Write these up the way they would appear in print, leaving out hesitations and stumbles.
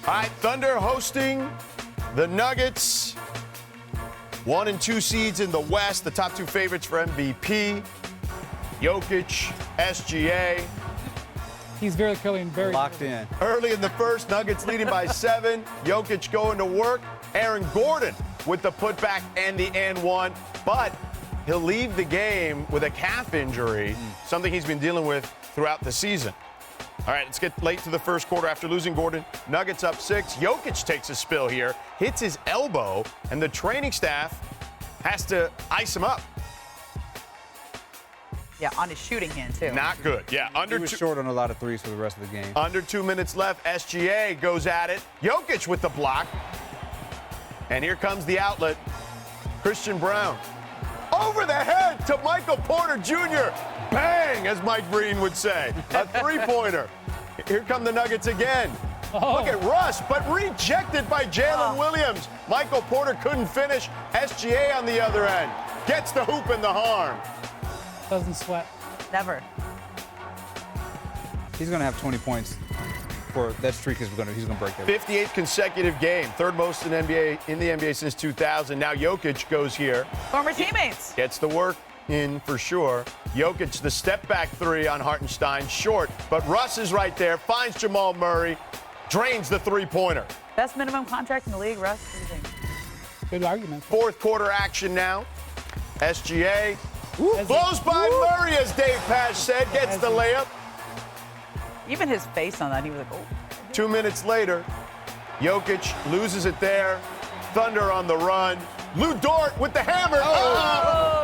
All right, Thunder hosting the Nuggets. 1 and 2 seeds in the West, the top 2 favorites for MVP. Jokic, SGA. He's very clearly and very locked in. Early in the first, Nuggets leading by 7. Jokic going to work. Aaron Gordon with the putback and the and one. But he'll leave the game with a calf injury, something he's been dealing with throughout the season. All right, let's get late to the first quarter after losing Gordon. Nuggets up 6. Jokic takes a spill here, hits his elbow, and the training staff has to ice him up. Yeah, on his shooting hand, too. Not good. Yeah, He was short on a lot of threes for the rest of the game. Under 2 minutes left. SGA goes at it. Jokic with the block. And here comes the outlet. Christian Brown. Over the head to Michael Porter Jr. Bang, as Mike Breen would say. A three-pointer. Here come the Nuggets again. Look at Russ, but rejected by Jalen Williams. Michael Porter couldn't finish. SGA on the other end. Gets the hoop and the harm. doesn't sweat. Never. He's going to have 20 points. For that streak he's going to break that. 58th consecutive game, third most in the NBA since 2000. Now Jokic goes here. Former teammates. Gets the work in for sure. Jokic, the step back three on Hartenstein, short, but Russ is right there, finds Jamal Murray, drains the three-pointer. Best minimum contract in the league, Russ. What do you think? Good argument. Fourth quarter action now. SGA blows by Murray, as Dave Pasch said, gets the layup. Even his face on that, he was like, oh. 2 minutes later, Jokic loses it there. Thunder on the run. Lou Dort with the hammer.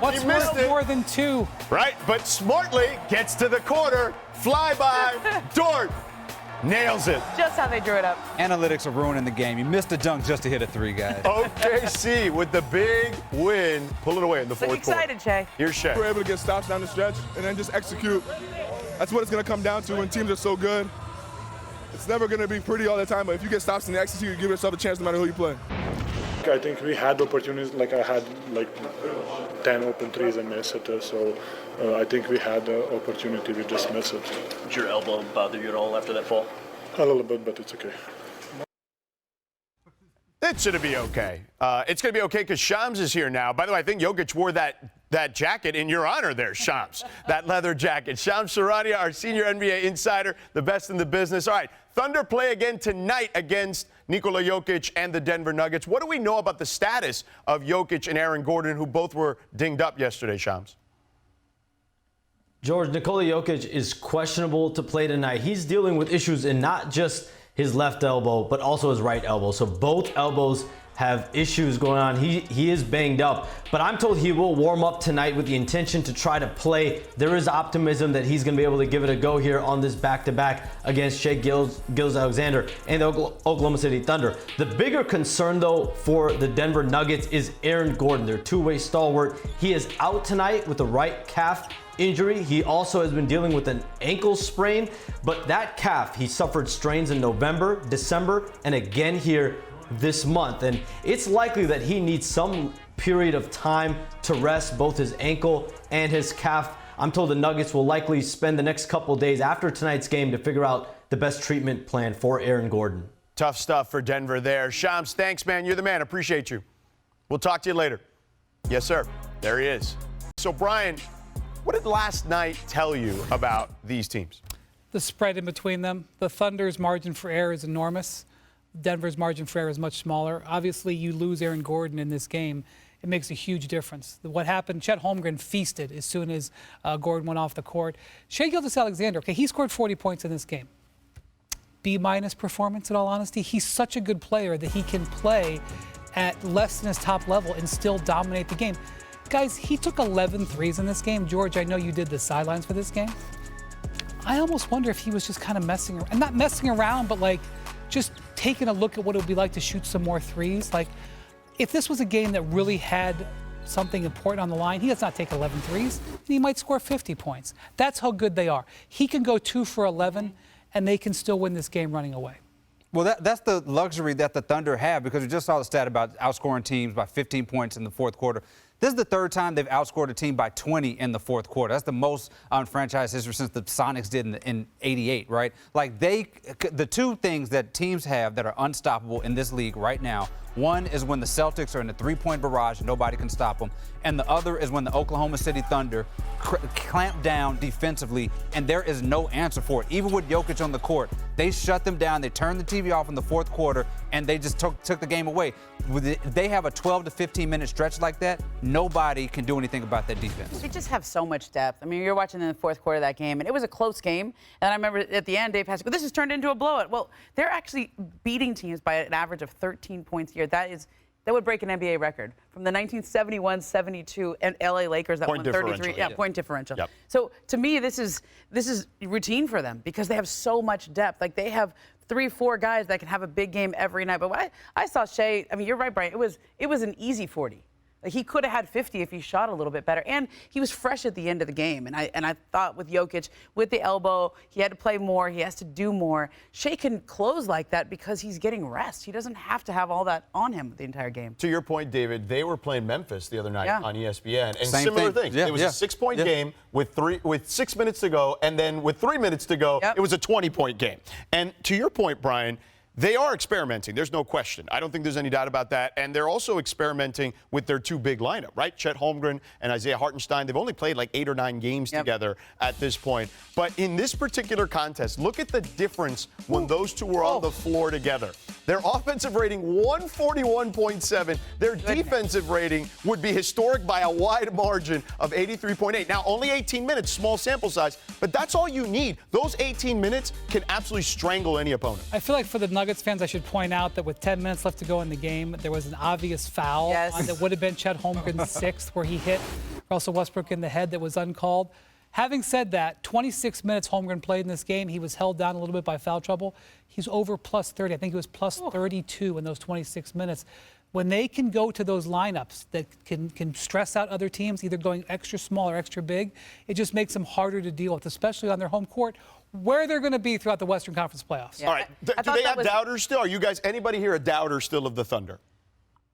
What's he missed it. more than 2? Right, but smartly gets to the corner. Fly by. Dort nails it. Just how they drew it up. Analytics are ruining the game. You missed a dunk just to hit a 3, guys. OKC with the big win. Pull it away in the fourth quarter. Excited, Shay. Here's Shay. We're able to get stops down the stretch and then just execute. That's what it's going to come down to when teams are so good. It's never going to be pretty all the time, but if you get stops and execute, you give yourself a chance no matter who you play. I think we had opportunities, like I had 10 open threes and missed it, so I think we had the opportunity, we just missed it. Did your elbow bother you at all after that fall? A little bit, but it's okay. It should be okay. It's going to be okay because Shams is here now. By the way, I think Jokic wore that jacket in your honor there, Shams. That leather jacket. Shams Charania, our senior NBA insider, the best in the business. All right, Thunder play again tonight against Nikola Jokic and the Denver Nuggets. What do we know about the status of Jokic and Aaron Gordon, who both were dinged up yesterday, Shams? George, Nikola Jokic is questionable to play tonight. He's dealing with issues in not just his left elbow, but also his right elbow. So both elbows have issues going on. He is banged up, but I'm told he will warm up tonight with the intention to try to play. There is optimism that he's going to be able to give it a go here on this back-to-back against Shai Gilgeous-Alexander and the Oklahoma City Thunder. The bigger concern, though, for the Denver Nuggets is Aaron Gordon, their two-way stalwart. He is out tonight with a right calf injury. He also has been dealing with an ankle sprain, but that calf, he suffered strains in November, December, and again here this month. And it's likely that he needs some period of time to rest both his ankle and his calf. I'm told the Nuggets will likely spend the next couple days after tonight's game to figure out the best treatment plan for Aaron Gordon. Tough stuff for Denver there. Shams, thanks, man. You're the man. Appreciate you. We'll talk to you later. Yes, sir. There he is. So, Brian, what did last night tell you about these teams? The spread in between them. The Thunder's margin for error is enormous. Denver's margin for error is much smaller. Obviously, you lose Aaron Gordon in this game. It makes a huge difference. What happened, Chet Holmgren feasted as soon as Gordon went off the court. Shai Gilgeous-Alexander, okay, he scored 40 points in this game. B-minus performance, in all honesty. He's such a good player that he can play at less than his top level and still dominate the game. Guys, he took 11 threes in this game. George, I know you did the sidelines for this game. I almost wonder if he was just kind of messing around. Not messing around, but like just taking a look at what it would be like to shoot some more threes. Like, if this was a game that really had something important on the line, he does not take 11 threes, and he might score 50 points. That's how good they are. He can go 2 for 11, and they can still win this game running away. Well, that's the luxury that the Thunder have, because we just saw the stat about outscoring teams by 15 points in the fourth quarter. This is the third time they've outscored a team by 20 in the fourth quarter. That's the most in franchise history since the Sonics did in '88, right? Like the two things that teams have that are unstoppable in this league right now, one is when the Celtics are in the three-point barrage and nobody can stop them, and the other is when the Oklahoma City Thunder clamp down defensively, and there is no answer for it. Even with Jokic on the court, they shut them down. They turned the TV off in the fourth quarter, and they just took the game away. They have a 12 to 15-minute stretch like that. Nobody can do anything about that defense. They just have so much depth. I mean, you're watching in the fourth quarter of that game, and it was a close game. And I remember at the end, Dave has to go, this has turned into a blowout. Well, they're actually beating teams by an average of 13 points a year. That would break an NBA record from the 1971-72 and LA Lakers that won 33. Yeah, point differential. Yep. So to me, this is routine for them because they have so much depth. Like they have 3-4 guys that can have a big game every night. But what I saw Shea, I mean, you're right, Brian. It was an easy 40. Like he could have had 50 if he shot a little bit better. And he was fresh at the end of the game. And I thought with Jokic, with the elbow, he had to play more. He has to do more. Shea can close like that because he's getting rest. He doesn't have to have all that on him the entire game. To your point, David, they were playing Memphis the other night on ESPN. And Same similar thing. thing. It was a 6-point game with 6 minutes to go. And then with 3 minutes to go, it was a 20-point game. And to your point, Brian, they are experimenting. There's no question. I don't think there's any doubt about that. And they're also experimenting with their two big lineup, right? Chet Holmgren and Isaiah Hartenstein. They've only played like 8 or 9 games together at this point. But in this particular contest, look at the difference when those two were on the floor together. Their offensive rating, 141.7. Their defensive rating would be historic by a wide margin of 83.8. Now, only 18 minutes, small sample size, but that's all you need. Those 18 minutes can absolutely strangle any opponent. I feel like for the Nuggets fans, I should point out that with 10 minutes left to go in the game, there was an obvious foul that would have been Chet Holmgren's sixth, where he hit Russell Westbrook in the head that was uncalled. Having said that, 26 minutes Holmgren played in this game. He was held down a little bit by foul trouble. He's over plus 30. I think he was plus 32 in those 26 minutes. When they can go to those lineups that can stress out other teams, either going extra small or extra big, it just makes them harder to deal with, especially on their home court, where they're going to be throughout the Western Conference playoffs. Yeah. All right. Do they have doubters still? Are you guys, anybody here a doubter still of the Thunder?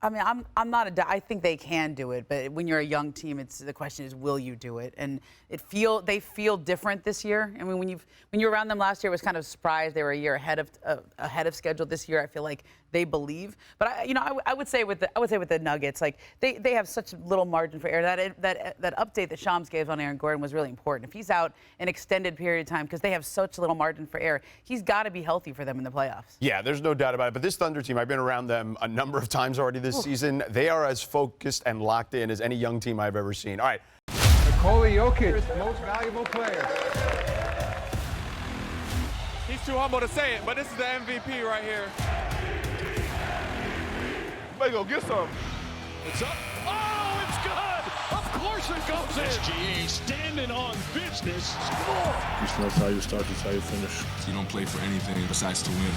I mean, I'm not I think they can do it, but when you're a young team, the question is, will you do it? And they feel different this year. I mean, when you were around them last year, it was kind of a surprise. They were a year ahead of schedule. This year, I feel like they believe. But I would say with the Nuggets, like they have such little margin for error. That update that Shams gave on Aaron Gordon was really important. If he's out an extended period of time because they have such little margin for error, he's got to be healthy for them in the playoffs. Yeah, there's no doubt about it. But this Thunder team, I've been around them a number of times already this season. They are as focused and locked in as any young team I've ever seen. All right. Nikola Jokic, most valuable player. He's too humble to say it, but this is the MVP right here. Better go get some. It's up. Oh, it's good. Of course it goes in. SGA standing on business. It's not how you start, it's how you finish. You don't play for anything besides to win.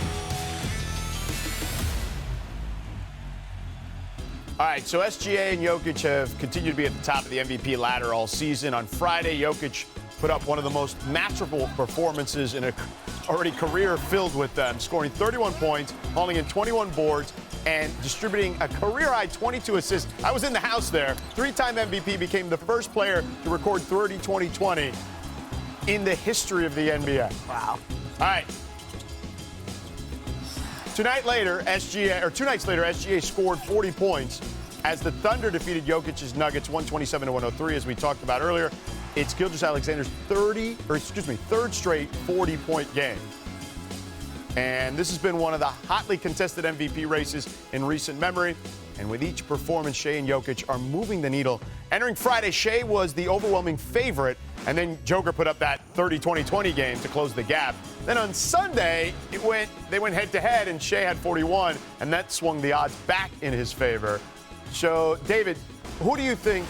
All right, so SGA and Jokic have continued to be at the top of the MVP ladder all season. On Friday, Jokic put up one of the most masterful performances in a already career filled with them, scoring 31 points, hauling in 21 boards, and distributing a career-high 22 assists. I was in the house there. 3-time MVP, became the first player to record 30-20-20 in the history of the NBA. Wow. All right. 2 nights later, SGA scored 40 points as the Thunder defeated Jokic's Nuggets 127-103, as we talked about earlier. It's Gilgeous-Alexander's third straight 40-point game. And this has been one of the hotly contested MVP races in recent memory. And with each performance, Shea and Jokic are moving the needle. Entering Friday, Shea was the overwhelming favorite, and then Joker put up that 30-20-20 game to close the gap. Then on Sunday, they went head-to-head, and Shea had 41, and that swung the odds back in his favor. So, David, who do you think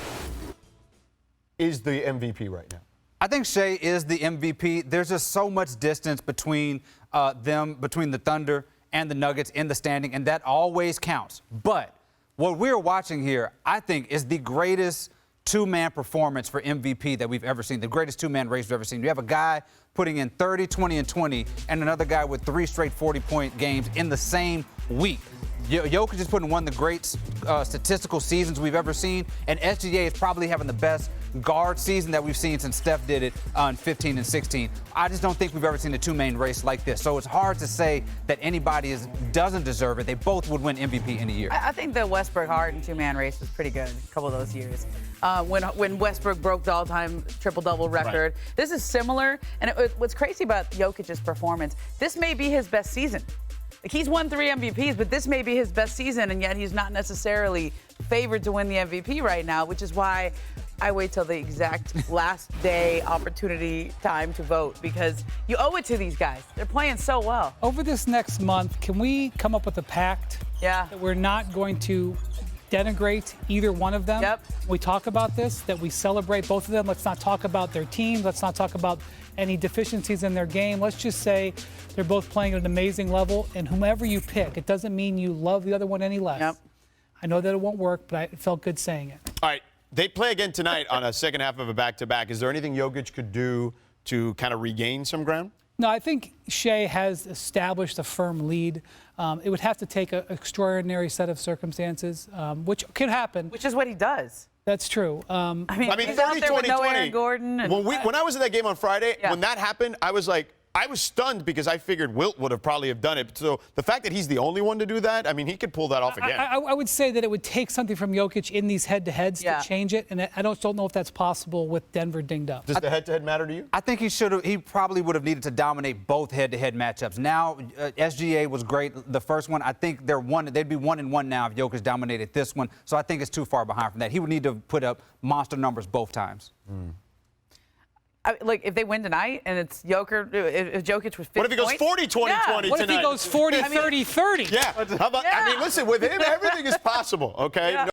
is the MVP right now? I think Shea is the MVP. There's just so much distance between between the Thunder and the Nuggets in the standing, and that always counts. But what we're watching here, I think, is the greatest two-man performance for MVP that we've ever seen, the greatest two-man race we've ever seen. You have a guy putting in 30, 20, and 20, and another guy with 3 straight 40-point games in the same week. Jokic is putting one of the great statistical seasons we've ever seen, and SGA is probably having the best guard season that we've seen since Steph did it in 15 and 16. I just don't think we've ever seen a two-man race like this. So it's hard to say that anybody doesn't deserve it. They both would win MVP in a year. I think the Westbrook-Harden two-man race was pretty good a couple of those years. When Westbrook broke the all-time triple-double record. Right. This is similar. And what's crazy about Jokic's performance, this may be his best season. Like, he's won 3 MVPs, but this may be his best season, and yet he's not necessarily favored to win the MVP right now, which is why I wait till the exact last day opportunity time to vote, because you owe it to these guys. They're playing so well. Over this next month, can we come up with a pact that we're not going to denigrate either one of them? Yep. We talk about this, that we celebrate both of them. Let's not talk about their teams. Let's not talk about any deficiencies in their game. Let's just say they're both playing at an amazing level, and whomever you pick, it doesn't mean you love the other one any less. Yep. I know that it won't work, but it felt good saying it. All right. They play again tonight on a second half of a back-to-back. Is there anything Jokic could do to kind of regain some ground? No, I think Shea has established a firm lead. It would have to take an extraordinary set of circumstances, which could happen. Which is what he does. That's true. I mean 30, out there 20, with no 20. Aaron Gordon. And, When I was in that game on Friday, when that happened, I was stunned because I figured Wilt would have probably have done it. So the fact that he's the only one to do that, I mean, he could pull that off again. I would say that it would take something from Jokic in these head-to-heads to change it, and I don't know if that's possible with Denver dinged up. Does the head-to-head matter to you? I think he probably would have needed to dominate both head-to-head matchups. Now, SGA was great the first one. I think they'd be 1-1 now if Jokic dominated this one. So I think it's too far behind from that. He would need to put up monster numbers both times. Like, if they win tonight and it's Jokic, if Jokic was 50 What if he goes 40-20-20 tonight? What if he goes 40-30-30? Yeah. How about, I mean, listen, with him, everything is possible, okay? Yeah.